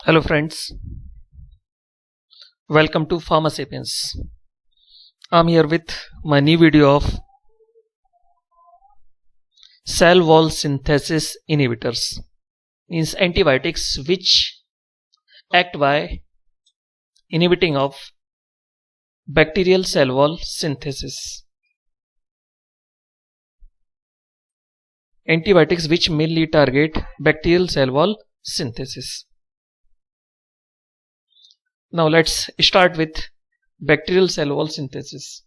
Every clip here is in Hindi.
Hello friends, welcome to Pharma Sapiens. I'm here with my new video of cell wall synthesis inhibitors, means antibiotics which act by inhibiting of bacterial cell wall synthesis. Antibiotics which mainly target bacterial cell wall synthesis. Now let's start with bacterial cell wall synthesis.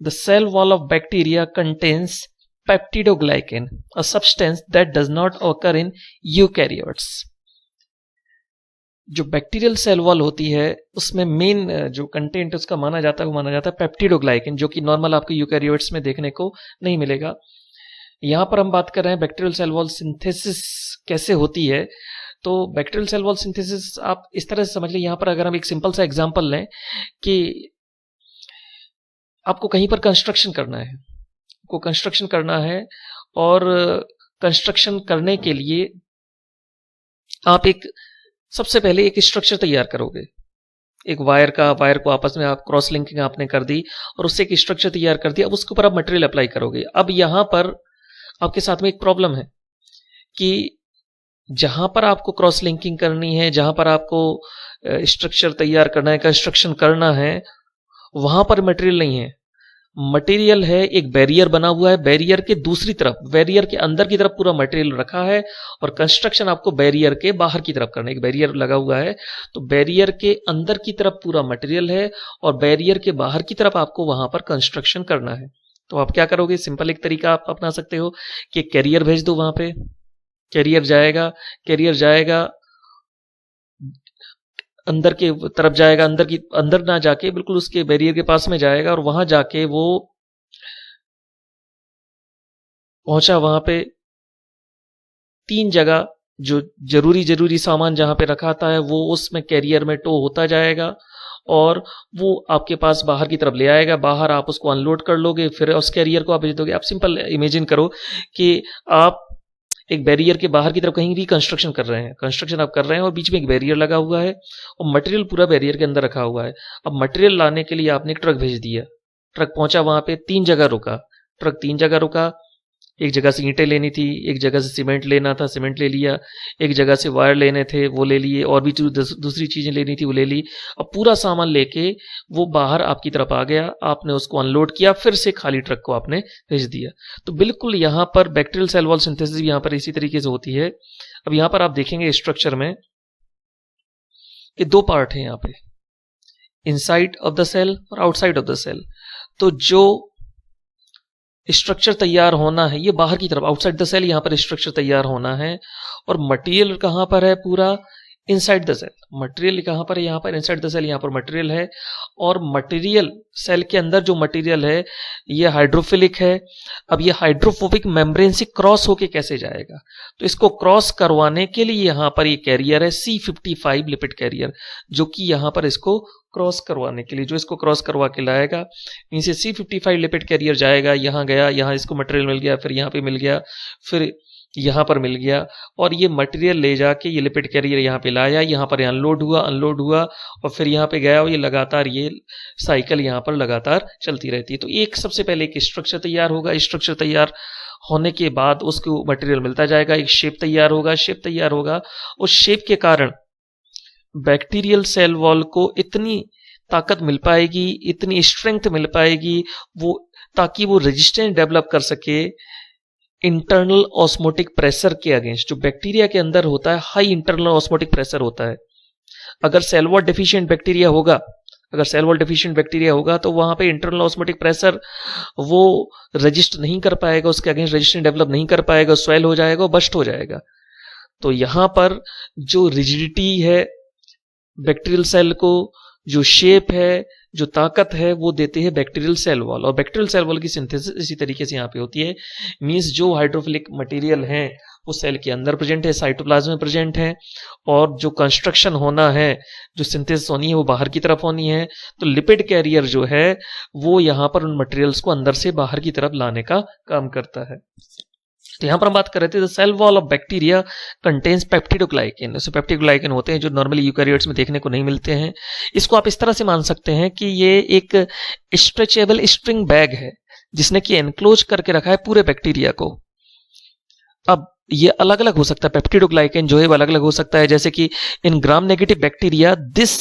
The cell wall of bacteria contains peptidoglycan, a substance that does not occur in eukaryotes. जो बैक्टीरियल सेल वॉल होती है उसमें मेन जो कंटेंट उसका माना जाता है पेप्टिडोग्लाइकन, जो कि नॉर्मल आपको यूकैरियोट्स में देखने को नहीं मिलेगा। यहाँ पर हम बात कर रहे हैं बैक्टीरियल सेल वॉल सिंथेसिस कैसे होती है। तो बैक्टीरियल सेल वॉल सिंथेसिस आप इस तरह से समझ लें, यहाँ पर अगर हम एक सिंपल सा एग्जांपल लें कि आपको कहीं पर कंस्ट्रक्शन करना है और कंस्ट्रक्शन करने के लिए आप सबसे पहले एक स्ट्रक्चर तैयार करोगे। एक वायर को आपस में आप क्रॉस लिंकिंग आपने कर दी और उससे एक स्ट्रक्चर तैयार कर दिया। अब उसके ऊपर आप मटेरियल अप्लाई करोगे। अब यहां पर आपके साथ में एक प्रॉब्लम है कि जहां पर आपको क्रॉस लिंकिंग करनी है, जहां पर आपको स्ट्रक्चर तैयार करना है, कंस्ट्रक्शन करना है, वहां पर मटेरियल नहीं है। मटेरियल है, एक बैरियर बना हुआ है, बैरियर के दूसरी तरफ, बैरियर के अंदर की तरफ पूरा मटेरियल रखा है और कंस्ट्रक्शन आपको बैरियर के बाहर की तरफ करना है। एक बैरियर लगा हुआ है तो बैरियर के अंदर की तरफ पूरा मटेरियल है और बैरियर के बाहर की तरफ आपको वहां पर कंस्ट्रक्शन करना है। तो आप क्या करोगे? सिंपल एक तरीका आप अपना सकते हो कि कैरियर भेज दो, वहां पे कैरियर जाएगा अंदर के तरफ जाएगा, अंदर ना जाके बिल्कुल उसके बैरियर के पास में जाएगा और वहां जाके वो पहुंचा। वहां पे 3 जगह जो जरूरी सामान जहां पे रखा था है वो उसमें कैरियर में टो होता जाएगा और वो आपके पास बाहर की तरफ ले आएगा। बाहर आप उसको अनलोड कर लोगे, फिर उस कैरियर को आप भेज दोगे। आप सिंपल इमेजिन करो कि आप एक बैरियर के बाहर की तरफ कहीं भी कंस्ट्रक्शन कर रहे हैं और बीच में एक बैरियर लगा हुआ है और मटेरियल पूरा बैरियर के अंदर रखा हुआ है। अब मटेरियल लाने के लिए आपने एक ट्रक भेज दिया, ट्रक पहुंचा, वहां पे 3 जगह रुका, ट्रक 3 जगह रुका। एक जगह से ईंटें लेनी थी, एक जगह से सीमेंट लेना था, सीमेंट ले लिया, एक जगह से वायर लेने थे, वो ले लिए, और भी दूसरी चीजें लेनी थी, वो ले ली। अब पूरा सामान लेके वो बाहर आपकी तरफ आ गया, आपने उसको अनलोड किया, फिर से खाली ट्रक को आपने भेज दिया। तो बिल्कुल यहाँ पर बैक्टीरियल सेल वॉल सिंथेसिस भी यहाँ पर इसी तरीके से होती है। अब यहाँ पर आप देखेंगे स्ट्रक्चर में कि 2 पार्ट है यहाँ पे, इनसाइड ऑफ द सेल और आउटसाइड ऑफ द सेल। तो जो स्ट्रक्चर तैयार होना है ये बाहर की तरफ, आउटसाइड द सेल, यहां पर स्ट्रक्चर तैयार होना है। और मटेरियल कहां पर है? पूरा इनसाइड द सेल। मटेरियल कहां पर है? यहां पर इनसाइड द सेल, यहां पर मटेरियल है। और मटेरियल सेल के अंदर जो मटेरियल है ये हाइड्रोफिलिक है। अब ये हाइड्रोफोबिक मेम्ब्रेन से क्रॉस होके कैसे जाएगा? तो इसको क्रॉस करवाने के लिए यहां पर ये कैरियर है C55 लिपिड कैरियर, जो कि यहां पर इसको क्रॉस करवाने के लिए, जो इसको क्रॉस करवा के लाएगा। इनसे C55 लिपिड कैरियर जाएगा, यहां गया, यहां इसको मटेरियल मिल गया, फिर यहां पे मिल गया, फिर यहां पर मिल गया, और ये मटेरियल ले जाके ये लिपिड कैरियर यहां पे लाया, यहां पर अनलोड हुआ और फिर यहां पे गया। और ये लगातार ये साइकिल यहां पर लगातार चलती रहती है। तो एक सबसे पहले एक स्ट्रक्चर तैयार होगा, स्ट्रक्चर तैयार होने के बाद उसको मटेरियल मिलता जाएगा, एक शेप तैयार होगा। उस शेप के कारण बैक्टीरियल सेल वॉल को इतनी ताकत मिल पाएगी, इतनी स्ट्रेंथ मिल पाएगी वो, ताकि वो रेजिस्टेंस डेवलप कर सके इंटरनल ऑस्मोटिक प्रेशर के अगेंस्ट। जो बैक्टीरिया के अंदर होता है हाई इंटरनल ऑस्मोटिक प्रेशर होता है। अगर सेल वॉल डेफिशिएंट बैक्टीरिया होगा तो वहां पे इंटरनल ऑस्मोटिक प्रेशर वो रेजिस्ट नहीं कर पाएगा, उसके अगेंस्ट रेजिस्टेंस डेवलप नहीं कर पाएगा, स्वेल हो जाएगा, बस्ट हो जाएगा। तो यहां पर जो रिजिडिटी है बैक्टीरियल सेल को, जो शेप है, जो ताकत है, वो देते हैं बैक्टीरियल सेल वॉल। और बैक्टीरियल सेल वॉल की सिंथेसिस इसी तरीके से यहाँ पे होती है। मींस जो हाइड्रोफिलिक मटेरियल है वो सेल के अंदर प्रेजेंट है, साइटोप्लाज्म में प्रेजेंट है, और जो कंस्ट्रक्शन होना है, जो सिंथेसिस होनी है वो बाहर की तरफ होनी है। तो लिपिड कैरियर जो है वो यहाँ पर उन मटेरियल्स को अंदर से बाहर की तरफ लाने का काम करता है। तो यहां पर हम बात कर रहे थे the cell wall of bacteria contains peptidoglycan. जैसे पेप्टिडोग्लाइकेन होते हैं जो नॉर्मली यूकैरियोट्स में देखने को नहीं मिलते हैं। इसको आप इस तरह से मान सकते हैं कि ये एक स्ट्रेचेबल स्ट्रिंग बैग है जिसने कि एनक्लोज करके रखा है पूरे बैक्टीरिया को। अब ये अलग अलग हो सकता है, पेप्टिडोग्लाइकेन जो है वो अलग अलग हो सकता है। जैसे कि in gram negative bacteria this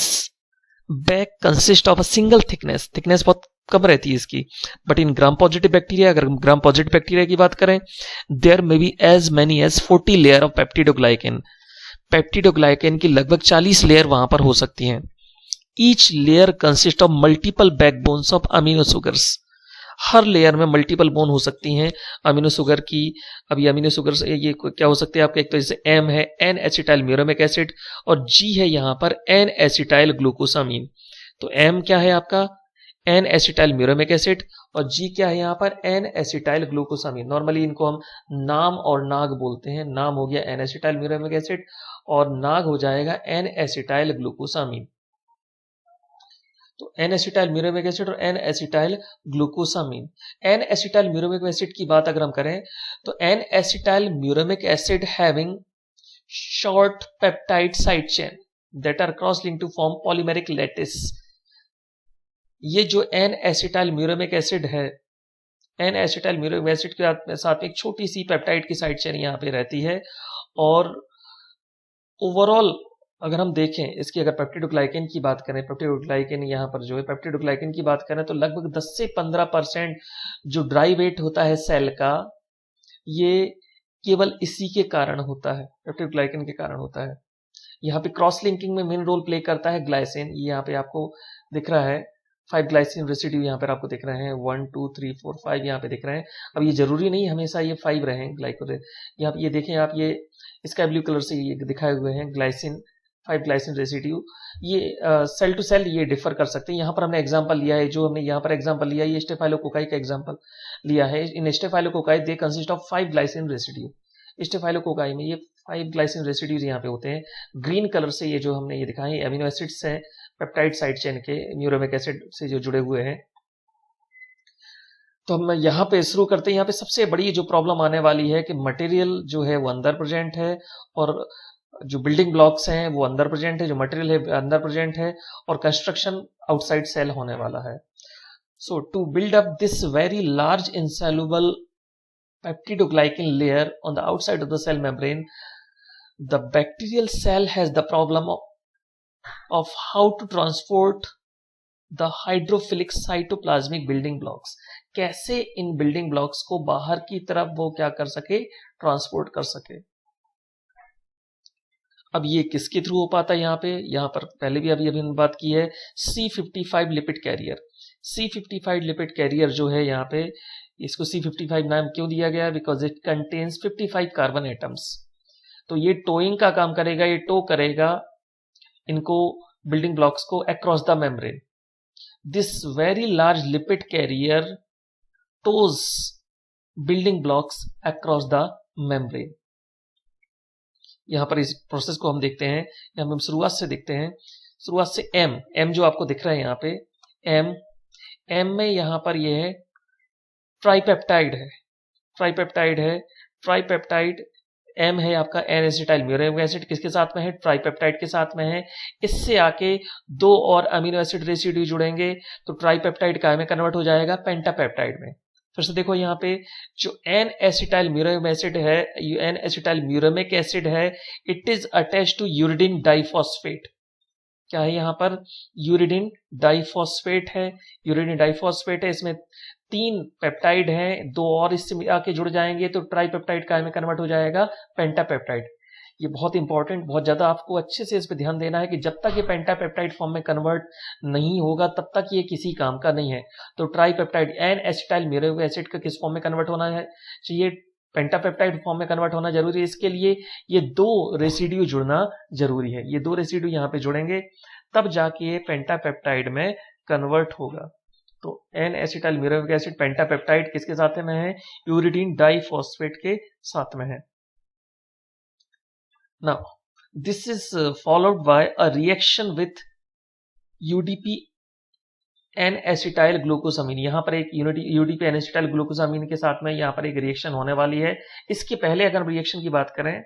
bag consist of a single thickness, thickness बहुत कम रहती है इसकी। But in gram positive bacteria, अगर ग्राम पॉजिटिव बैक्टीरिया की बात करें, there may be as many as 40 layer of peptidoglycan. Peptidoglycan की लगभग 40 लेयर वहां पर हो सकती हैं। Each layer consist of multiple backbones of amino sugars. हर लेयर में मल्टीपल बोन हो सकती हैं अमीनो शुगर की। अभी अमीनो शुगर से ये क्या हो सकते हैं आपके, एक तो जैसे एम है एन एसिटाइल म्यूरामिक एसिड, और जी है यहाँ पर एन एसिटाइल ग्लूकोसामीन। तो एम क्या है आपका, एन एसिटाइल म्यूरामिक एसिड, और जी क्या है यहाँ पर, एन एसिटाइल ग्लूकोसामीन। नॉर्मली इनको हम नाम और नाग बोलते हैं। नाम हो गया एन एसिटाइल म्यूरामिक एसिड और नाग हो जाएगा एन एसिटाइल ग्लूकोसामीन। तो एन एसिटाइल म्यूरामिक एसिड और N acetyl glucosamine. N acetyl muramic acid की बात अगर हम करें तो N acetyl muramic acid having short peptide side chain that are cross linked to form polymeric lattice. ये जो एन एसिटाइल म्यूरामिक एसिड है, एन एसिटाइल म्यूरामिक एसिड के साथ एक छोटी सी पेप्टाइड की साइड चेन यहाँ पे रहती है। और ओवरऑल अगर हम देखें इसकी, अगर पेप्टिडोग्लाइकेन की बात करें, पेप्टिडोग्लाइकेन यहाँ पर जो है पेप्टिडोग्लाइकेन की बात करें तो लगभग 10 से 15% जो ड्राई वेट होता है सेल का, ये केवल इसी के कारण होता है, पेप्टिडोग्लाइकेन के कारण होता है। यहाँ पे क्रॉस लिंकिंग में मेन रोल प्ले करता है ग्लाइसिन। यहाँ पे आपको दिख रहा है 5 ग्लाइसिन रेसिड्यू यहाँ पर आपको दिख रहे हैं, 1 2 3 4 5 यहाँ पे दिख रहे हैं। अब ये जरूरी नहीं हमेशा ये 5 रहें ग्लाइकोडेन। यहाँ पे ये देखें आप, ये स्काई ब्लू कलर से ये दिखाए हुए हैं ग्लाइसिन, 5 ग्लाइसिन रेसिड्यू। ये सेल टू सेल ये डिफर कर सकते हैं। यहाँ पर हमने एग्जांपल लिया है, जो हमने यहाँ पर एग्जांपल लिया है ये स्टेफाइलोकोकाई का एग्जांपल लिया है। In staphylococci they consist of 5 glycine residue. Staphylococci में ये 5 ग्लाइसिन रेसिड्यूज यहाँ पे होते हैं। ग्रीन कलर से ये जो हमने ये दिखाए एमिनो एसिड्स हैं पेप्टाइड साइड चेन के, म्यूरामिक एसिड से जो जुड़े हुए हैं। तो हम यहाँ पे शुरू करते हैं। यहाँ पे सबसे बड़ी जो प्रॉब्लम आने वाली है कि मटेरियल जो है वो अंदर प्रेजेंट है और जो बिल्डिंग ब्लॉक्स हैं वो अंदर प्रेजेंट है, जो मटेरियल है अंदर प्रेजेंट है, और कंस्ट्रक्शन आउटसाइड सेल होने वाला है। So to build up this very large insoluble peptidoglycan layer on the outside of the cell membrane, the bacterial cell has the problem of how to transport the hydrophilic cytoplasmic building blocks। कैसे इन बिल्डिंग ब्लॉक्स को बाहर की तरफ वो क्या कर सके, ट्रांसपोर्ट कर सके। अब ये किसके थ्रू हो पाता है, यहाँ पर पहले भी अभी हमने बात की है C55 lipid career. C55 lipid career जो है यहाँ पे, इसको C55 नाम क्यों दिया गया, because it contains 55 carbon atoms. तो ये टोइंग का काम करेगा, ये टो करेगा इनको बिल्डिंग ब्लॉक्स को across the membrane. This very large lipid carrier tows building blocks across the membrane. यहां पर इस प्रोसेस को हम देखते हैं, हम शुरुआत से देखते हैं। शुरुआत से एम जो आपको दिख रहा है यहाँ पे, एम में यहां पर ये है ट्राइपेप्टाइड है, ट्राइपेप्टाइड एम है आपका एन एसिटाइल म्यूरामिक एसिड, किसके साथ में है, ट्राइपेप्टाइड के साथ में है। इससे आके 2 और अमीनो एसिड रेसिड्यू जुड़ेंगे तो ट्राइपेप्टाइड काय में कन्वर्ट हो जाएगा, पेंटापेप्टाइड में। फिर से देखो यहाँ पे जो एन एसिटाइल म्यूरामिक एसिड है, एन एसिटाइल म्यूरामिक एसिड है, it is attached to uridine diphosphate. क्या है यहाँ पर, यूरिडीन डाइफॉस्फेट है, यूरिडीन डाइफॉस्फेट है। इसमें 3 पेप्टाइड हैं, 2 और इससे आके जुड़ जाएंगे तो ट्राइपेप्टाइड काय में कन्वर्ट हो जाएगा, पेंटापेप्टाइड। ये बहुत इंपॉर्टेंट, बहुत ज्यादा आपको अच्छे से इस पर ध्यान देना है कि जब तक ये पेंटापेप्टाइड फॉर्म में कन्वर्ट नहीं होगा तब तक ये किसी काम का नहीं है। तो tripeptide N acetyl muramic acid का किस फॉर्म में कन्वर्ट होना है चाहिए, पेंटापेप्टाइड फॉर्म में कन्वर्ट होना जरूरी है। इसके लिए ये 2 रेसिड्यू जुड़ना जरूरी है, ये 2 रेसिड्यू यहाँ पे जुड़ेंगे तब जाके ये पेंटापेप्टाइड में कन्वर्ट होगा। तो एन एसिटाइल म्यूरामिक एसिड पेंटापेप्टाइड किसके साथ में है, यूरिडीन डाइफॉस्फेट के साथ में है। Now, this is followed by a reaction with UDP N acetyl glucosamine, यहाँ पर एक यूडीपी एन एसिटाइल ग्लूकोसामीन के साथ में यहाँ पर एक रिएक्शन होने वाली है। इसके पहले अगर रिएक्शन की बात करें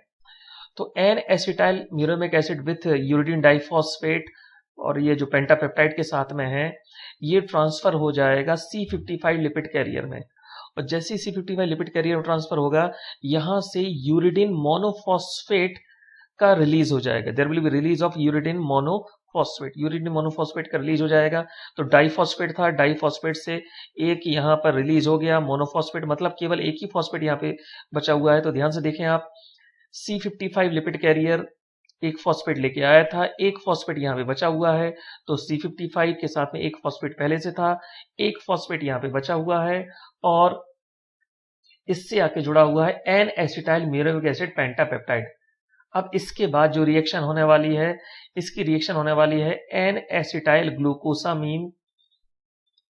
तो N acetyl muramic acid with uridine diphosphate और ये जो पेंटापेप्टाइड के साथ में है, ये ट्रांसफर हो जाएगा C55 लिपिड कैरियर में। और जैसे C55 लिपिड कैरियर में ट्रांसफर होगा, यहां से यूरिडीन मोनोफॉस्फेट का रिलीज हो जाएगा। There will be release of uridine monophosphate, uridine monophosphate का रिलीज हो जाएगा। तो डाइफॉस्फेट था, डाइफॉस्फेट से एक यहाँ पर रिलीज हो गया मोनोफॉस्फेट, मतलब केवल एक ही फॉस्फेट यहाँ पे बचा हुआ है। तो ध्यान से देखें आप, C55 लिपिड कैरियर एक फॉस्फेट लेके आया था, एक फॉस्फेट यहाँ पे बचा हुआ है। तो C55 के साथ में एक फॉस्फेट पहले से था, एक फॉस्फेट यहाँ पे बचा हुआ है और इससे आके जुड़ा हुआ है एन एसिटाइल म्यूरेमिक एसिड पेंटापेप्टाइड। अब इसके बाद जो रिएक्शन होने वाली है, इसकी रिएक्शन होने वाली है एन एसिटाइल ग्लूकोसामीन,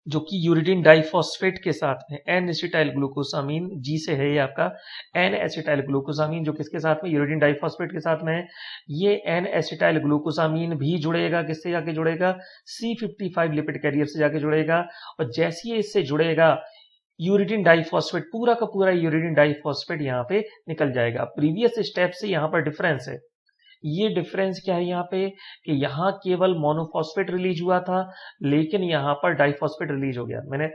जो कि यूरिडीन डाइफॉस्फेट के साथ में, एन एसिटाइल ग्लूकोसामीन, जी से है ये आपका एन एसिटाइल ग्लूकोसामीन, जो किसके साथ में, यूरिडीन डाइफॉस्फेट के साथ में है। ये एन एसिटाइल ग्लूकोसामीन भी जुड़ेगा, किससे जाके जुड़ेगा, C55 लिपिड कैरियर से जाके जुड़ेगा। और जैसे ही इससे जुड़ेगा, यूरिडीन डाइफॉस्फेट, पूरा का पूरा यूरिडीन डाइफॉस्फेट यहाँ पे निकल जाएगा। प्रीवियस स्टेप से यहाँ पर डिफरेंस है। ये डिफरेंस क्या है यहाँ पे, कि यहाँ केवल मोनोफॉस्फेट रिलीज हुआ था, लेकिन यहाँ पर डाइफॉस्फेट रिलीज हो गया। मैंने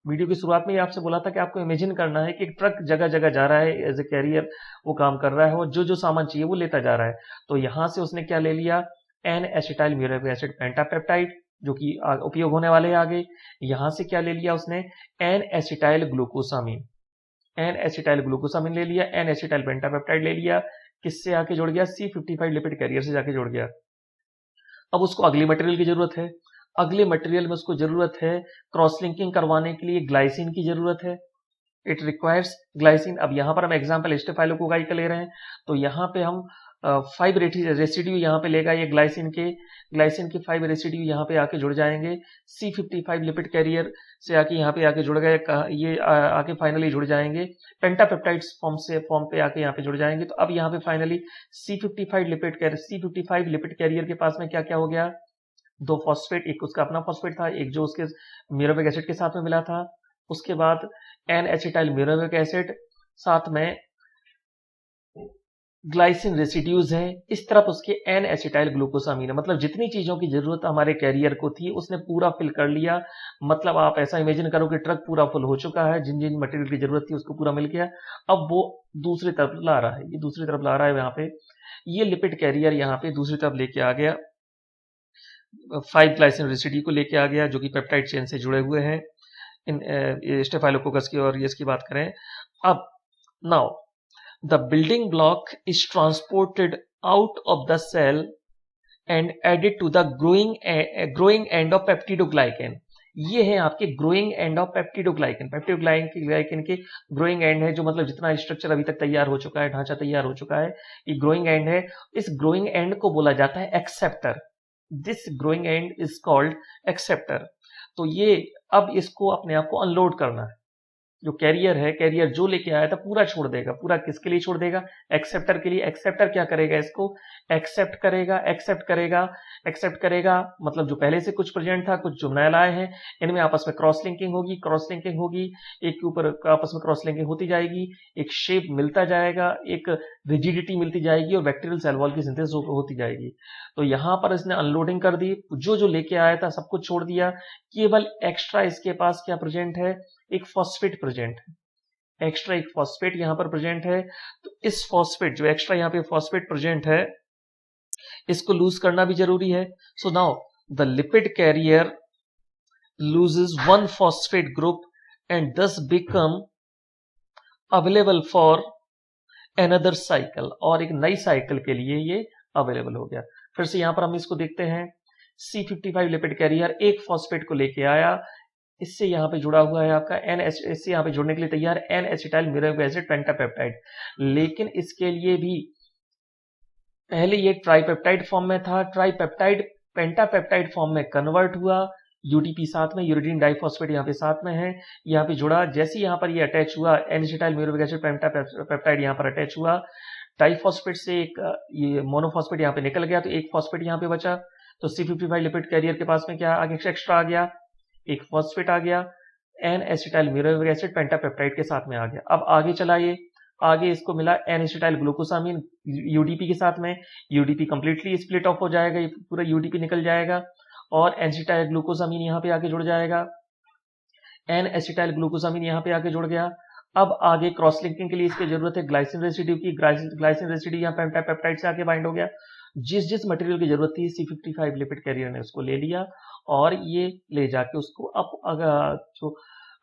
वीडियो की शुरुआत में ही आपसे बोला था कि आपको इमेजिन करना है कि एक ट्रक जगह जगह जा रहा है, एज ए कैरियर वो काम कर रहा है और जो जो सामान चाहिए वो लेता जा रहा है। तो यहाँ से उसने क्या ले लिया, एन एसिटाइल म्यूरेमिक एसिड पेंटापेप्टाइड, जो कि उपयोग होने वाले हैं आगे। यहाँ से क्या ले लिया उसने, N acetyl glucosamine, N acetyl glucosamine ले लिया, एन एसिटाइल पेंटापेप्टाइड ले लिया, किससे आके जुड़ गया, C55 लिपिड कैरियर से जाके जुड़ गया। अब उसको अगली मटेरियल की जरूरत है, अगले मटेरियल में उसको जरूरत है क्रॉस लिंकिंग करवाने के लिए ग्लाइसिन की जरूरत है। It requires glycine. अब यहाँ पर हम एग्जाम्पल स्टेफाइलोकोकाई का ले रहे हैं, तो यहाँ पे हम 5 रेसिड्यू यहाँ पे लेगा ये ग्लाइसिन के 5 रेसिड्यू यहाँ पे आके जुड़ जाएंगे। C55 लिपिड कैरियर से आके यहाँ पे आके जुड़ गए, ये आके फाइनली जुड़ जाएंगे पेंटापेप्टाइड फॉर्म पे आके यहाँ पे जुड़ जाएंगे। तो अब यहाँ पे फाइनली C55 लिपिड कैरियर के पास में क्या क्या हो गया, 2 फॉस्फेट, एक उसका अपना फॉस्फेट था, एक जो उसके म्यूरेमिक एसिड के साथ में मिला था। उसके बाद एन एसिटाइल म्यूरेमिक एसिड, साथ में ग्लाइसिन रेसिड्यूज हैं, इस तरफ उसके एन एसिटाइल ग्लूकोसामीन है। मतलब जितनी चीजों की जरूरत हमारे कैरियर को थी उसने पूरा फिल कर लिया। मतलब आप ऐसा इमेजिन करो कि ट्रक पूरा फुल हो चुका है, जिन जिन मटेरियल की जरूरत थी उसको पूरा मिल गया। अब वो दूसरी तरफ ला रहा है, ये दूसरी तरफ ला रहा है। यहाँ पे ये लिपिड कैरियर यहाँ पे दूसरी तरफ लेके आ गया, 5 ग्लाइसिन रेसिड्यू को लेके आ गया, जो कि पेप्टाइड चेन से जुड़े हुए हैं इन स्टेफाइलोकोकस की और इसकी बात करें। अब now the building block is transported out of the cell and added to the growing end of peptidoglycan। ये है आपके ग्रोइंग एंड ऑफ पेप्टिडोग्लाइकन के ग्रोइंग एंड है, जो मतलब जितना स्ट्रक्चर अभी तक तैयार हो चुका है, ढांचा तैयार हो चुका है, ये ग्रोइंग एंड है। इस ग्रोइंग एंड को बोला जाता है acceptor. This growing and is called acceptor. तो ये अब इसको अपने आप को अनलोड करना है। जो कैरियर है, कैरियर जो लेके आया था पूरा छोड़ देगा। पूरा किसके लिए छोड़ देगा, एक्सेप्टर के लिए। एक्सेप्टर क्या करेगा, इसको एक्सेप्ट करेगा मतलब जो पहले से कुछ प्रेजेंट था, कुछ जो नया लाए हैं, इनमें आपस में क्रॉस लिंकिंग होगी, एक के ऊपर आपस में क्रॉस लिंकिंग होती जाएगी, एक शेप मिलता जाएगा, एक रिजिडिटी मिलती जाएगी और बैक्टीरियल सेल वॉल की सिंथेसिस होती जाएगी। तो यहां पर इसने अनलोडिंग कर दी, जो लेके आया था सब कुछ छोड़ दिया। केवल एक्स्ट्रा इसके पास क्या प्रेजेंट है, एक फॉस्फेट प्रेजेंट है, एक्स्ट्रा एक फॉस्फेट यहां पर प्रेजेंट है। तो इस फॉस्फेट, जो एक्स्ट्रा यहां पे फॉस्फेट प्रेजेंट है, इसको लूज करना भी जरूरी है। So now the lipid carrier loses one phosphate group and thus become available for another cycle, और एक नई साइकिल के लिए ये अवेलेबल हो गया। फिर से यहां पर हम इसको देखते हैं, C55 लिपिड कैरियर एक फॉस्फेट को लेके आया, इससे यहां पे जुड़ा हुआ है आपका इससे यहां पे जुड़ने के लिए तैयार एन एसिटाइल म्यूरेमिक एसिड पेंटापेप्टाइड। लेकिन इसके लिए भी पहले ये ट्राइपेप्टाइड फॉर्म में था, ट्राइपेप्टाइड पेंटापेप्टाइड फॉर्म में कन्वर्ट हुआ, यूडीपी साथ में, यूरिडीन डाइफॉस्फेट यहाँ पे साथ में है, यहाँ पे जुड़ा। जैसे यहाँ पर ये अटैच हुआ, एन एसिटाइल म्यूरेमिक एसिड पेंटापेप्टाइड यहाँ पर अटैच हुआ, डाइफॉस्फेट से एक ये मोनोफॉस्फेट यहाँ पे निकल गया, तो एक फॉस्फेट यहाँ पे बचा। तो C55 लिपिड कैरियर के पास में क्या आगे एक्स्ट्रा आ गया, एक फॉस्फेट आ गया, एन एसिटाइल म्यूरेमिक एसिड पेंटापेप्टाइड के साथ में आ गया। अब आगे चला, ये आगे इसको मिला एन एसिटाइल ग्लूकोसामिन यूडीपी के साथ में, यूडीपी कंप्लीटली स्प्लिट ऑफ हो जाएगा, ये पूरा यूडीपी निकल जाएगा और एसिटाइल ग्लूकोसामिन यहाँ पे आके जुड़ जाएगा, एन एसिटाइल ग्लूकोसामिन यहाँ पे आके जुड़ गया। अब आगे क्रॉस लिंकिंग के लिए इसकी जरूरत है ग्लाइसिन रेसिड्यू की, ग्लाइसिन रेसिड्यू यहाँ पेंटापेप्टाइड से आके बाइंड हो गया। जिस जिस मटेरियल की जरूरत थी C55 लिपिड कैरियर ने उसको ले लिया और ये ले जाके उसको अब जो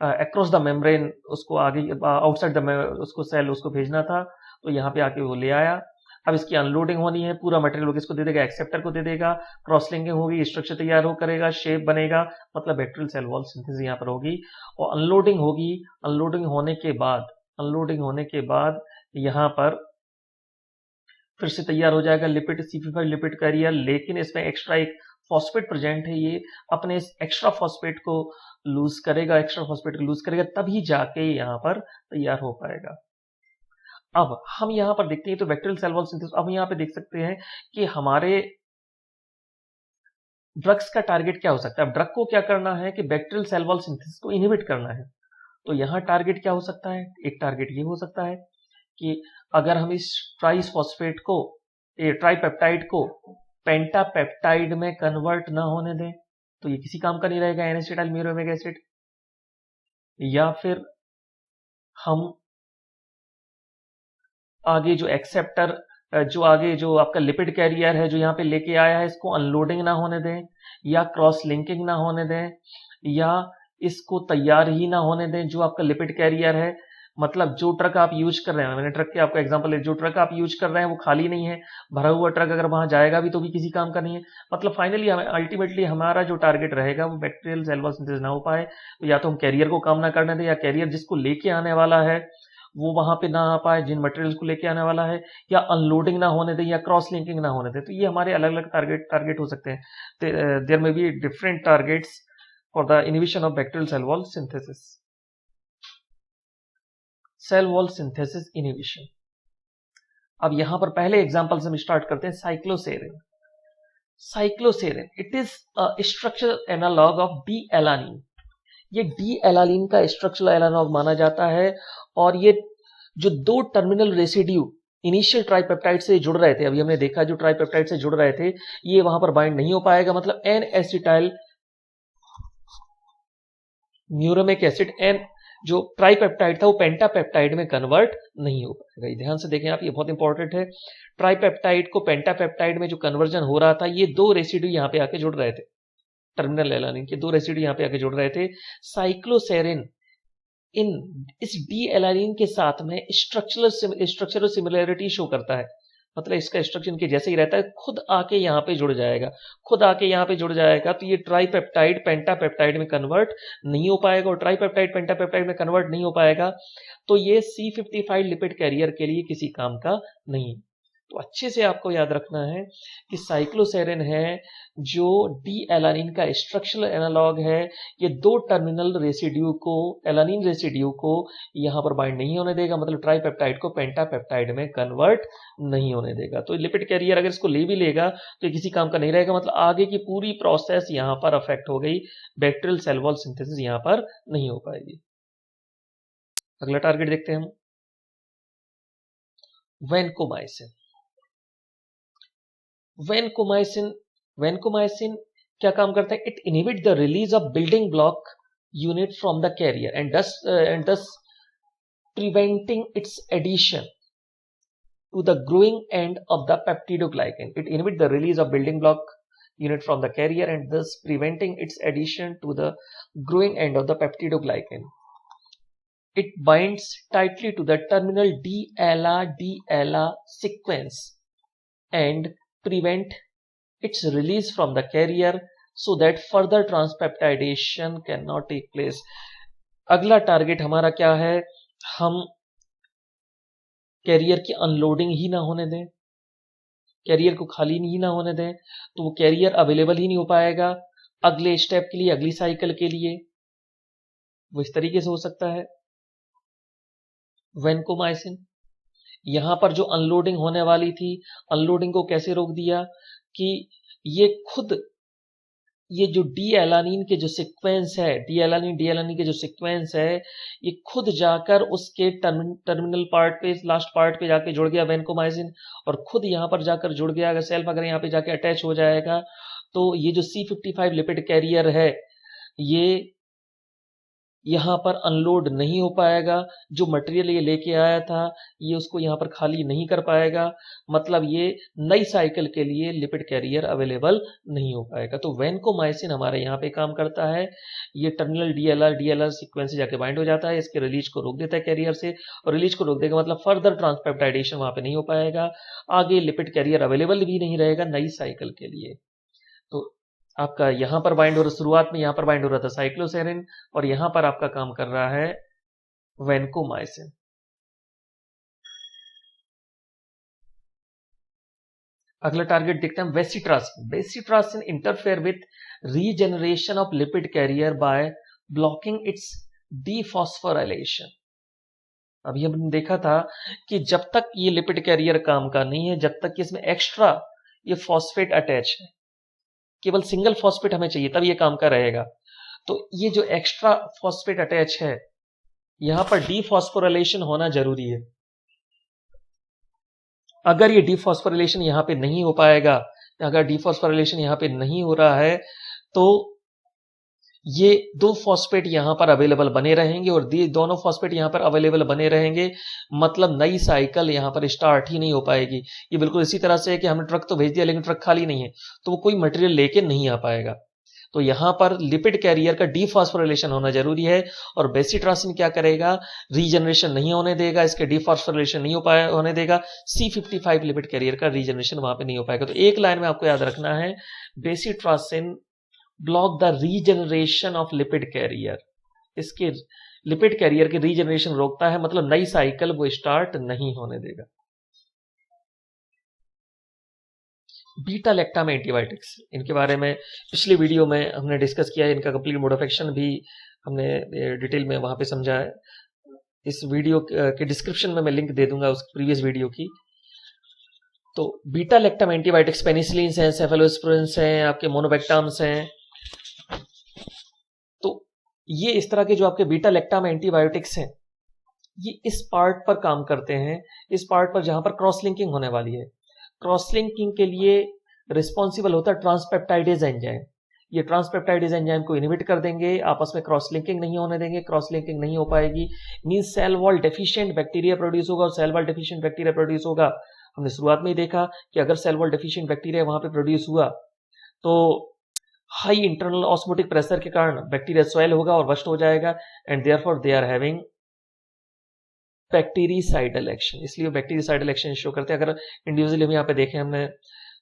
अक्रॉस द मेम्ब्रेन उसको आगे आउटसाइड द उसको सेल उसको भेजना था, तो यहाँ पे आके वो ले आया। अब इसकी अनलोडिंग होनी है, पूरा मटेरियल किसको दे देगा, एक्सेप्टर को दे देगा, क्रॉस लिंकिंग होगी, स्ट्रक्चर तैयार हो करेगा, शेप बनेगा, मतलब बैक्टीरियल सेल वॉल सिंथेसिस यहाँ पर होगी और अनलोडिंग होगी। अनलोडिंग होने के बाद यहाँ पर फिर से तैयार हो जाएगा लिपिड C55 लिपिड कैरियर, लेकिन इसमें एक्स्ट्रा एक फॉस्फेट प्रेजेंट है, ये अपने इस एक्स्ट्रा फॉस्फेट को लूज करेगा, तभी जाके यहाँ पर तैयार हो पाएगा। अब हम यहाँ पर देखते हैं तो बैक्टीरियल सेल वॉल सिंथेसिस, अब यहाँ पे देख सकते हैं कि हमारे ड्रग्स का टारगेट क्या हो सकता है। अब ड्रग को क्या करना है कि बैक्टीरियल सेल वॉल सिंथेसिस को इनहिबिट करना है, तो यहाँ टारगेट क्या हो सकता है, एक टारगेट ये हो सकता है कि अगर हम इस ट्राइफॉस्फेट को, ट्राइपेप्टाइड को पेंटापेप्टाइड में कन्वर्ट ना होने दें तो ये किसी काम का नहीं रहेगा, एन एसिटाइल म्यूरेमिक एसिड। या फिर हम आगे जो एक्सेप्टर, जो आगे जो आपका लिपिड कैरियर है जो यहाँ पे लेके आया है, इसको अनलोडिंग ना होने दें या क्रॉस लिंकिंग ना होने दें या इसको तैयार ही ना होने दें। जो आपका लिपिड कैरियर है, मतलब जो ट्रक आप यूज कर रहे हैं, मैंने ट्रक के आपका एग्जांपल है, जो ट्रक आप यूज कर रहे हैं वो खाली नहीं है, भरा हुआ ट्रक अगर वहां जाएगा भी तो भी किसी काम का नहीं है। मतलब फाइनली हमें अल्टीमेटली हमारा जो टारगेट रहेगा वो बैक्टीरियल सेल वॉल सिंथेसिस ना हो पाए, तो या तो हम कैरियर को काम ना करने दें या कैरियर जिसको लेके आने वाला है वो वहां पे ना आ पाए, जिन मटेरियल्स को लेके आने वाला है, या अनलोडिंग ना होने दें या क्रॉस लिंकिंग ना होने दें। तो ये हमारे अलग अलग टारगेट हो सकते हैं। There may be different targets for the inhibition of bacterial cell wall synthesis. Cell wall synthesis inhibition, अब यहां पर पहले एग्जांपल से हम स्टार्ट करते हैं। Cycloserine it is structural analogue of D alanine. ये डी एलानिन का स्ट्रक्चरल एनालॉग माना जाता है और ये जो दो टर्मिनल रेसिड्यू इनिशियल ट्राइपेप्टाइड से जुड़ रहे थे, अभी हमने देखा जो ट्राइपेप्टाइड से जुड़ रहे थे ये वहां पर बाइंड नहीं हो पाएगा, मतलब N acetyl muramic acid N जो ट्राइपेप्टाइड था वो पेंटापेप्टाइड में कन्वर्ट नहीं हो पाएगा। ध्यान से देखें आप, ये बहुत इंपॉर्टेंट है। ट्राइपेप्टाइड को पेंटापेप्टाइड में जो कन्वर्जन हो रहा था, ये दो रेसिड्यू यहां पे आके जुड़ रहे थे, टर्मिनल एलानिन के दो रेसिड्यू यहां पे आके जुड़ रहे थे। साइक्लोसेरिन इन इस डी एलानिन के साथ में स्ट्रक्चरल सिमिलरिटी शो करता है, मतलब इसका स्ट्रक्चर इनके जैसे ही रहता है, खुद आके यहाँ पे जुड़ जाएगा। तो ये ट्राइपेप्टाइड पेंटापेप्टाइड में कन्वर्ट नहीं हो पाएगा, और ट्राइपेप्टाइड पेंटापेप्टाइड में कन्वर्ट नहीं हो पाएगा तो ये C55 लिपिड कैरियर के लिए किसी काम का नहीं। तो अच्छे से आपको याद रखना है कि साइक्लोसेरिन है जो डी एलानिन का स्ट्रक्चरल एनालॉग है, ये दो टर्मिनल रेसिड्यू को, एलानिन रेसिड्यू को यहां पर बाइंड नहीं होने देगा, मतलब ट्राइपेप्टाइड को पेंटापेप्टाइड में कन्वर्ट नहीं होने देगा। तो लिपिड कैरियर अगर इसको ले भी लेगा तो ये किसी काम का नहीं रहेगा, मतलब आगे की पूरी प्रोसेस यहां पर अफेक्ट हो गई, बैक्टीरियल सेल वॉल सिंथेसिस यहां पर नहीं हो पाएगी। अगला टारगेट देखते हैं हम, वैनकोमाइसिन। वैनकोमाइसिन क्या काम करता है, it inhibit the release of building block unit from the carrier and thus preventing its addition to the growing end of the peptidoglycan. It inhibits the release of building block unit from the carrier and thus preventing its addition to the growing end of the peptidoglycan. It binds tightly to the terminal D-ALA sequence and prevent its release from the carrier so that further transpeptidation cannot take place. अगला टारगेट हमारा क्या है, हम कैरियर की अनलोडिंग ही ना होने दें, कैरियर को खाली ही ना होने दें, तो वो कैरियर अवेलेबल ही नहीं हो पाएगा अगले स्टेप के लिए, अगली साइकिल के लिए। वो इस तरीके से हो सकता है वैनकोमाइसिन। यहां पर जो अनलोडिंग होने वाली थी, अनलोडिंग को कैसे रोक दिया कि ये खुद ये जो डी एलानिन के जो सीक्वेंस है, डी एलानिन के जो सीक्वेंस है, ये खुद जाकर उसके टर्मिनल पार्ट पे, लास्ट पार्ट पे जाके जुड़ गया वेनकोमाइसिन, और खुद यहाँ पर जाकर जुड़ गया। अगर सेल्फ अगर यहाँ पे जाके अटैच हो जाएगा तो ये जो C55 लिपिड कैरियर है, ये यहाँ पर अनलोड नहीं हो पाएगा। जो मटेरियल ये लेके आया था, ये उसको यहाँ पर खाली नहीं कर पाएगा। मतलब ये नई साइकिल के लिए लिपिड कैरियर अवेलेबल नहीं हो पाएगा। तो वेनकोमाइसिन हमारे यहाँ पे काम करता है। ये टर्मिनल डीएलआर सीक्वेंस से जाके बाइंड हो जाता है, इसके रिलीज को रोक देता है कैरियर से, और रिलीज को रोक देगा मतलब फर्दर ट्रांसपेप्टाइडेशन वहां पे नहीं हो पाएगा, आगे लिपिड कैरियर अवेलेबल भी नहीं रहेगा नई साइकिल के लिए। तो आपका यहां पर बाइंड हो रहा, शुरुआत में यहां पर बाइंड हो रहा था साइक्लोसेरिन, और यहां पर आपका काम कर रहा है वेनकोमाइसिन। अगला टारगेट देखते हैं bacitracin. Bacitracin interfere with regeneration of lipid carrier by blocking its dephosphorylation. अभी हमने देखा था कि जब तक ये लिपिड कैरियर काम का नहीं है, जब तक कि इसमें एक्स्ट्रा ये फॉस्फेट अटैच है, केवल सिंगल फॉस्फेट हमें चाहिए तब ये काम का रहेगा। तो ये जो एक्स्ट्रा फॉस्फेट अटैच है, यहां पर डीफॉस्फोरिलेशन होना जरूरी है। अगर ये डीफॉस्फोरिलेशन यहां पे नहीं हो पाएगा, अगर डीफॉस्फोरिलेशन यहां पे नहीं हो रहा है, तो ये दो फॉस्फेट यहां पर अवेलेबल बने रहेंगे, और दोनों फॉस्फेट यहां पर अवेलेबल बने रहेंगे, मतलब नई साइकिल यहां पर स्टार्ट ही नहीं हो पाएगी। ये बिल्कुल इसी तरह से है कि हमने ट्रक तो भेज दिया लेकिन ट्रक खाली नहीं है, तो वो कोई मटेरियल लेके नहीं आ पाएगा। तो यहां पर लिपिड कैरियर का डीफॉस्फोरिलेशन होना जरूरी है, और बेसिट्रासिन क्या करेगा, रीजनरेशन नहीं होने देगा, इसके डीफॉस्फोरिलेशन नहीं होने देगा, C55 लिपिड कैरियर का रीजनरेशन वहां पे नहीं हो पाएगा। तो एक लाइन में आपको याद रखना है, bacitracin block the regeneration of lipid carrier. इसके लिपिड कैरियर के रीजनरेशन रोकता है, मतलब नई साइकिल वो स्टार्ट नहीं होने देगा। बीटा लैक्टम एंटीबायोटिक्स, इनके बारे में पिछले वीडियो में हमने डिस्कस किया है, इनका कंप्लीट मोड ऑफ एक्शन भी हमने डिटेल में वहां पे समझा है। इस वीडियो के डिस्क्रिप्शन में मैं लिंक दे दूंगा उस प्रीवियस वीडियो की। तो बीटा लैक्टम एंटीबायोटिक्स पेनिसिलिन हैं, सेफेलोस्पुरिन हैं, आपके मोनोबैक्टाम्स हैं। तो ये इस तरह के जो आपके बीटा लैक्टम एंटीबायोटिक्स हैं, ये इस पार्ट पर काम करते हैं, इस पार्ट पर जहां पर क्रॉस लिंकिंग होने वाली है। क्रॉस लिंकिंग के लिए रिस्पॉन्सिबल होता है ट्रांसपेप्टाइडेज एंजाइम। ये ट्रांसपेप्टाइडेज एंजाइम को इनहिबिट कर देंगे, आपस में क्रॉस लिंकिंग नहीं होने देंगे। क्रॉस लिंकिंग नहीं हो पाएगी, means cell wall deficient bacteria produce होगा, और cell wall deficient bacteria produce होगा। हमने शुरुआत में ही देखा कि अगर सेल वॉल डेफिशिएंट बैक्टीरिया वहां पे प्रोड्यूस हुआ तो हाई इंटरनल ऑस्मोटिक प्रेशर के कारण बैक्टीरिया स्वेल होगा और बस्ट हो जाएगा, and therefore they are having bactericidal action. इसलिए बैक्टीरिसाइडल एक्शन शो करते हैं। अगर इंडिविजुअली हम यहाँ पे देखें, हमने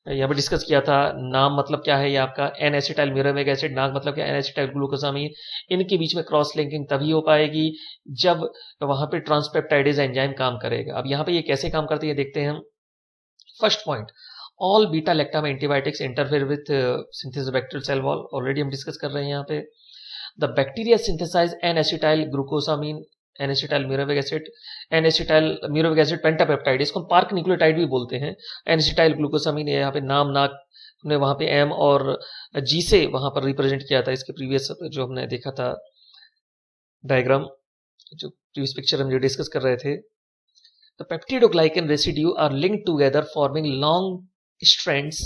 यहाँ पे डिस्कस किया था, नाम मतलब क्या है ये आपका एन एसिटाइल म्यूरामिक एसिड, नाग मतलब क्या एन एसिटाइल ग्लूकोसामीन। इनके बीच में क्रॉस लिंकिंग तभी हो पाएगी जब वहां पे ट्रांसपेप्टाइडेज एंजाइम काम करेगा। अब यहाँ पे ये कैसे काम करते हैं देखते हैं हम। First point, all beta lactam antibiotics interfere with synthesis bacterial cell wall, already हम डिस्कस कर रहे हैं यहाँ पे। The bacteria synthesize N acetyl glucosamine, N acetyl muramic acid, N acetyl muramic acid pentapeptide, इसको पार्क न्यूक्लियोटाइड भी बोलते हैं। एन एसिटाइल ग्लूकोसामीन, यहाँ पे नाम नाक हमने वहां पे एम और जी से वहां पर रिप्रेजेंट किया था, इसके प्रीवियस जो हमने देखा था डायग्राम, जो प्रीवियस पिक्चर हम जो डिस्कस कर रहे थे। The peptidoglycan residue are linked together forming long strands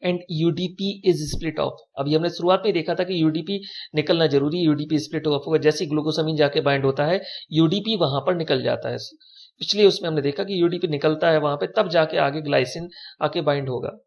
and UDP is split off. अभी हमने शुरुआत में देखा था कि यूडीपी निकलना जरूरी है, यूडीपी स्प्लिट ऑफ होगा जैसे ग्लूकोसामीन जाके बाइंड होता है, यूडीपी वहां पर निकल जाता है। पिछले उसमें हमने देखा कि यूडीपी निकलता है वहां पे, तब जाके आगे ग्लाइसिन आके बाइंड होगा।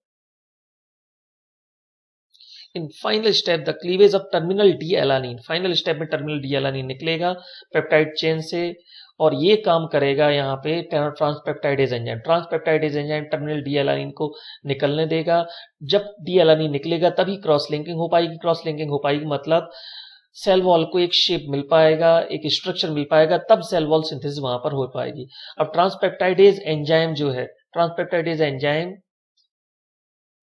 In final step the cleavage of terminal D alanine, final step में टर्मिनल डी एलानिन निकलेगा पेप्टाइड चेन से, और ये काम करेगा यहाँ पे ट्रांसपेप्टाइडेज enzyme. ट्रांसपेप्टाइडेज enzyme terminal D alanine को निकलने देगा। जब डी एलानिन निकलेगा तभी क्रॉस लिंकिंग हो पाएगी। क्रॉस लिंकिंग हो पाएगी मतलब सेल वॉल को एक शेप मिल पाएगा, एक स्ट्रक्चर मिल पाएगा, तब सेल वॉल सिंथेसिस वहां पर हो पाएगी। अब ट्रांसपेप्टाइडेज एंजाइम जो है, ट्रांसपेप्टाइडेज एंजाइम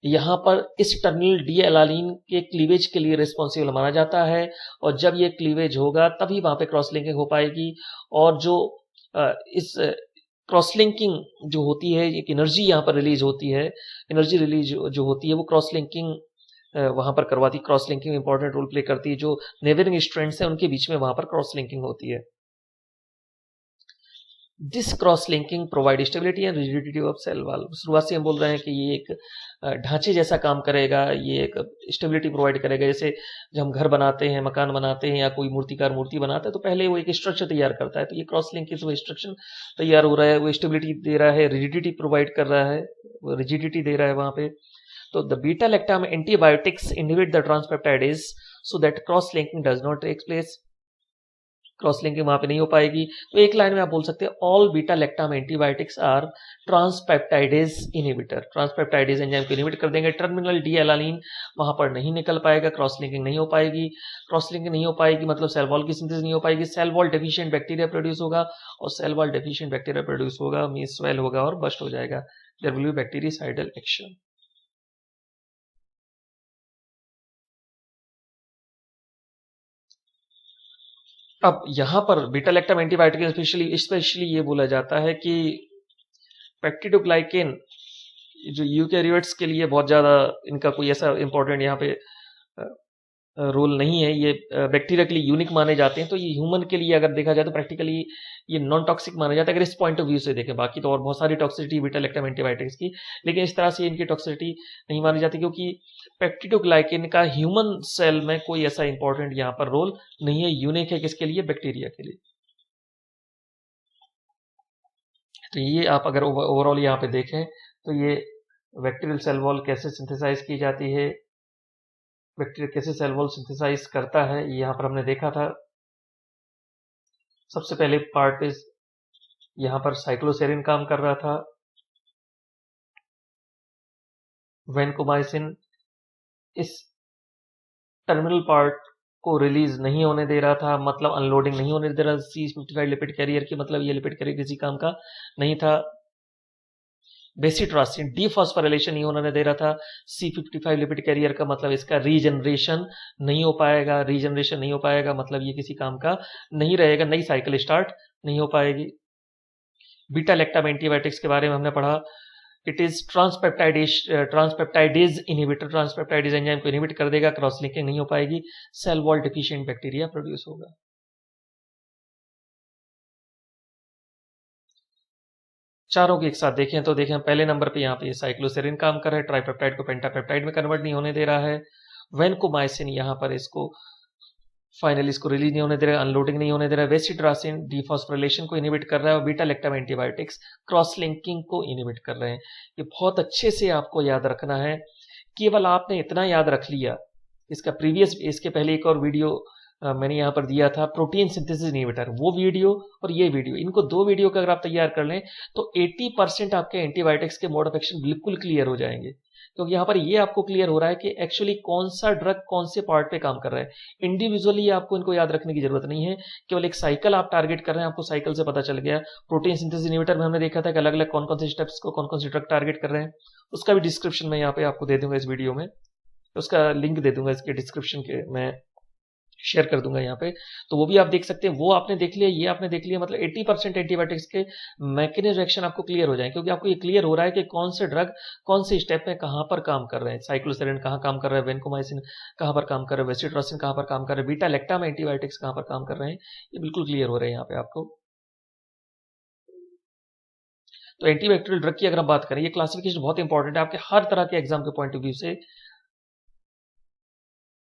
यहां पर इस टर्मिनल डी एलानिन के क्लीवेज के लिए रिस्पॉन्सिबल माना जाता है, और जब ये क्लीवेज होगा तभी वहां पे क्रॉस लिंकिंग हो पाएगी। और जो इस क्रॉस लिंकिंग जो होती है, एक एनर्जी यहाँ पर रिलीज होती है, एनर्जी रिलीज जो होती है वो क्रॉस लिंकिंग वहां पर करवाती, cross linking important role play करती है, जो नेबरिंग स्ट्रैंड्स है उनके बीच में वहां पर क्रॉस लिंकिंग होती है। This cross linking provide stability and rigidity of cell wall. शुरुआत से हम बोल रहे हैं कि ये एक ढांचे जैसा काम करेगा, ये एक स्टेबिलिटी प्रोवाइड करेगा। जैसे जब हम घर बनाते हैं, मकान बनाते हैं या कोई मूर्तिकार मूर्ति बनाता है तो पहले वो एक स्ट्रक्चर तैयार करता है, तो ये क्रॉस लिंकिंग से वो स्ट्रक्चर तैयार हो रहा है, वो स्टेबिलिटी दे रहा है, रिजिडिटी प्रोवाइड कर रहा है, रिजिडिटी दे रहा है वहां पे। तो the beta lactam antibiotics inhibit the transpeptidase so that cross linking does not take place. Cross linking वहां पे नहीं हो पाएगी। तो एक लाइन में आप बोल सकते हैं all beta lactam antibiotics are transpeptidase inhibitor. Transpeptidase enzyme को इनहिबिट कर देंगे। टर्मिनल डी एलानिन वहां पर नहीं निकल पाएगा, क्रॉस लिंकिंग नहीं हो पाएगी। क्रॉस लिंकिंग नहीं हो पाएगी मतलब सेल वॉल की सिंथेसिस नहीं हो पाएगी। Cell wall deficient bacteria produce होगा, और cell wall deficient bacteria produce होगा मींस स्वेल होगा और बस्ट हो जाएगा। There will be bactericidal action. अब यहां पर बीटा लैक्टम एंटीबायोटिक स्पेशली ये बोला जाता है कि पेप्टिडोग्लाइकेन जो यूकैरियोट्स के लिए बहुत ज्यादा इनका कोई ऐसा इंपॉर्टेंट यहाँ पे रोल नहीं है, ये बैक्टीरिया के लिए यूनिक माने जाते हैं। तो ये ह्यूमन के लिए अगर देखा जाए तो प्रैक्टिकली ये नॉन टॉक्सिक माना जाता है अगर इस पॉइंट ऑफ व्यू से देखें। बाकी तो और बहुत सारी टॉक्सिसिटी बीटा लैक्टम एंटीबायोटिक्स की, लेकिन इस तरह से इनकी टॉक्सिसिटी नहीं मानी जाती क्योंकि पेप्टिडोग्लाइकेन का ह्यूमन सेल में कोई ऐसा इंपॉर्टेंट यहाँ पर रोल नहीं है। यूनिक है किसके लिए? बैक्टीरिया के लिए। तो ये आप अगर ओवरऑल यहाँ पे देखें तो ये बैक्टीरियल सेल वॉल कैसे सिंथेसाइज की जाती है, बैक्टीरिया कैसे सेल वॉल सिंथेसाइज करता है, ये यहाँ पर हमने देखा था। सबसे पहले पार्ट पे यहाँ पर साइक्लोसेरिन काम कर रहा था, वैनकोमाइसिन इस टर्मिनल पार्ट को रिलीज नहीं होने दे रहा था, मतलब अनलोडिंग नहीं होने दे रहा C55 लिपिड कैरियर की, मतलब ये लिपिड कैरियर किसी काम का नहीं था। बेसिट्रासिन डीफॉस्फोराइलेशन नहीं होने दे रहा था C55 लिपिड कैरियर का, मतलब इसका रीजनरेशन नहीं हो पाएगा। रीजनरेशन नहीं हो पाएगा मतलब ये किसी काम का नहीं रहेगा, नई साइकिल स्टार्ट नहीं हो पाएगी। बीटा लैक्टम एंटीबायोटिक्स के बारे में हमने पढ़ा, it is transpeptidase inhibitor. Transpeptidase enzyme को इनहिबिट कर देगा, क्रॉस लिंकिंग नहीं हो पाएगी, cell wall deficient bacteria produce होगा। चारों के एक साथ देखें तो देखें पहले नंबर पे यहाँ पे साइक्लोसेरिन काम कर रहा है, ट्राइपेप्टाइड को पेंटापेप्टाइड में कन्वर्ट नहीं होने दे रहा है। वैनकोमाइसिन यहाँ पर इसको फाइनली इसको रिलीज नहीं होने दे रहा है, अनलोडिंग नहीं होने दे रहा है। वेसिट्रासिन डीफॉस्फोराइलेशन को इनहिबिट कर रहा है, और beta lactam antibiotics cross linking को इनहिबिट कर रहे हैं। ये बहुत अच्छे से आपको याद रखना है। केवल आपने इतना याद रख लिया, इसका प्रीवियस इसके पहले एक और वीडियो मैंने यहाँ पर दिया था प्रोटीन सिंथेसिस इनहिबिटर, वो वीडियो और ये वीडियो, इनको दो वीडियो का अगर आप तैयार कर लें तो 80% आपके एंटीबायोटिक्स के मोड ऑफ एक्शन बिल्कुल क्लियर हो जाएंगे। क्योंकि यहाँ पर ये आपको क्लियर हो रहा है कि एक्चुअली कौन सा ड्रग कौन से पार्ट पे काम कर रहा है। इंडिविजुअली आपको इनको याद रखने की जरूरत नहीं है, केवल एक साइकिल आप टारगेट कर रहे हैं, आपको साइकिल से पता चल गया। प्रोटीन सिंथेसिस इनहिबिटर में हमने देखा था कि अलग अलग कौन कौन से स्टेप्स को कौन कौन से ड्रग टारगेट कर रहे हैं, उसका भी डिस्क्रिप्शन में यहाँ पे आपको दे दूंगा इस वीडियो में, उसका लिंक दे दूंगा इसके डिस्क्रिप्शन के मैं शेयर कर दूंगा यहाँ पे, तो वो भी आप देख सकते हैं। वो आपने देख लिया, ये आपने देख लिया, मतलब 80% एंटीबायोटिक्स के मैकेनिज्म एक्शन आपको क्लियर हो जाए, क्योंकि आपको ये क्लियर हो रहा है कि कौन से ड्रग कौन से स्टेप में कहां पर काम कर रहे हैं। साइक्लोसेरिन कहां काम कर रहा है, वेनकोमाइसिन कहां पर काम कर रहे हैं, वेसिट्रासिन कहां पर काम कर रहे हैं, बीटा लैक्टम एंटीबायोटिक्स कहां पर काम कर रहे हैं, ये बिल्कुल क्लियर हो रहे हैं यहाँ पे आपको। तो एंटीबैक्टीरियल ड्रग की अगर हम बात करें, ये क्लासिफिकेशन बहुत इंपॉर्टेंट है आपके हर तरह के एग्जाम के पॉइंट ऑफ व्यू से।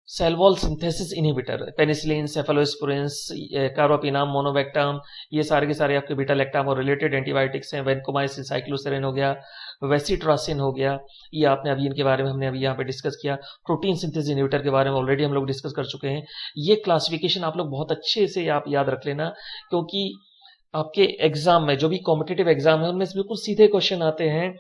Cell wall synthesis inhibitor, penicillin, cephalosporins, carbapenem, monobactam, ये सारे के सारे आपके बीटा लैक्टम और रिलेटेड एंटीबायोटिक्स हैं। वेनकोमाइसिन, साइक्लोसेरिन हो गया, वेसिट्रासिन हो गया, ये आपने अभी इनके बारे में हमने अभी यहाँ पे डिस्कस किया। प्रोटीन सिंथेसिस इनहिबिटर के बारे में ऑलरेडी हम लोग डिस्कस कर चुके हैं। ये क्लासिफिकेशन आप लोग बहुत अच्छे से आप याद रख लेना, क्योंकि आपके एग्जाम में जो भी कॉम्पिटेटिव एग्जाम है उनमें से बिल्कुल सीधे क्वेश्चन आते हैं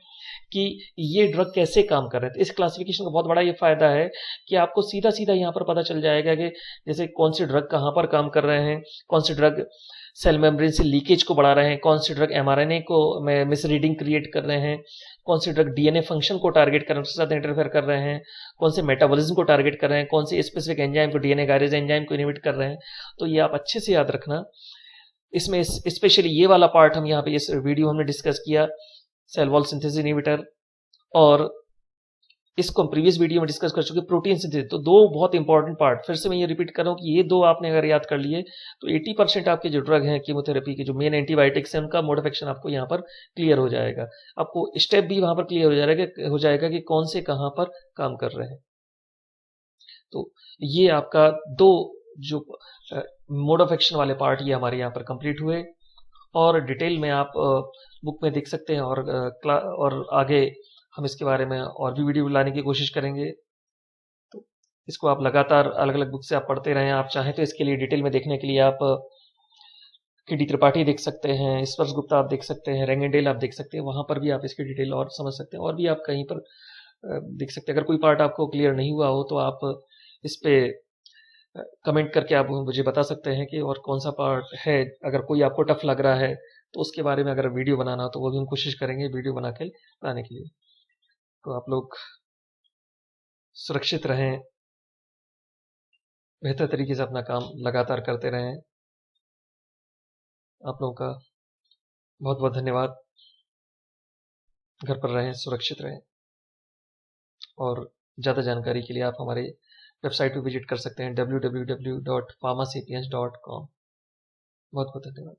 कि ये ड्रग कैसे काम कर रहे हैं। तो इस क्लासिफिकेशन का बहुत बड़ा ये फायदा है कि आपको सीधा सीधा यहाँ पर पता चल जाएगा कि जैसे कौन से ड्रग कहाँ पर काम कर रहे हैं, कौन से ड्रग सेल मेम्ब्रेन से लीकेज को बढ़ा रहे हैं, कौन से ड्रग mRNA को मिसरीडिंग क्रिएट कर रहे हैं, कौन से ड्रग डीएनए फंक्शन को टारगेट कर उसके साथ इंटरफेयर कर रहे हैं, कौन से मेटाबॉलिज्म को टारगेट कर रहे हैं, कौन से स्पेसिफिक एंजाइम को, डीएनए गायरेज एंजाइम को इनहिबिट कर रहे हैं। तो ये आप अच्छे से याद रखना। इसमें स्पेशली ये वाला पार्ट हम यहाँ पे इस वीडियो हमने डिस्कस किया, सेल वॉल सिंथेसिस इनहिबिटर और इसको हम प्रीवियस वीडियो में डिस्कस कर चुके, प्रोटीन सिंथेसिस। तो दो बहुत इंपॉर्टेंट पार्ट, फिर से मैं ये रिपीट कर रहा हूँ कि ये दो आपने अगर याद कर लिए तो 80% आपके जो ड्रग हैं कीमोथेरेपी के, जो मेन एंटीबायोटिक्स हैं, उनका मोड ऑफ एक्शन आपको यहाँ पर क्लियर हो जाएगा। आपको स्टेप भी वहां पर क्लियर हो जाएगा कि कौन से कहाँ पर काम कर रहे हैं। तो ये आपका दो जो मोड ऑफ एक्शन वाले पार्ट ये हमारे यहाँ पर कंप्लीट हुए, और डिटेल में आप बुक में देख सकते हैं, और आगे हम इसके बारे में और भी वीडियो लाने की कोशिश करेंगे। तो इसको आप लगातार अलग अलग बुक से आप पढ़ते रहें। आप चाहें तो इसके लिए डिटेल में देखने के लिए आप KD त्रिपाठी देख सकते हैं, स्पर्श गुप्ता आप देख सकते हैं, रेंगेंडेल आप देख सकते हैं, वहां पर भी आप इसकी डिटेल और समझ सकते हैं। और भी आप कहीं पर देख सकते हैं। अगर कोई पार्ट आपको क्लियर नहीं हुआ हो तो आप इस पे कमेंट करके आप मुझे बता सकते हैं कि और कौन सा पार्ट है। अगर कोई आपको टफ लग रहा है तो उसके बारे में अगर वीडियो बनाना हो तो वो भी हम कोशिश करेंगे वीडियो बना के लाने के लिए। तो आप लोग सुरक्षित रहें, बेहतर तरीके से अपना काम लगातार करते रहें। आप लोगों का बहुत बहुत धन्यवाद। घर पर रहें, सुरक्षित रहें, और ज़्यादा जानकारी के लिए आप हमारे वेबसाइट पर विजिट कर सकते हैं www.pharmasapiens.com। बहुत बहुत धन्यवाद।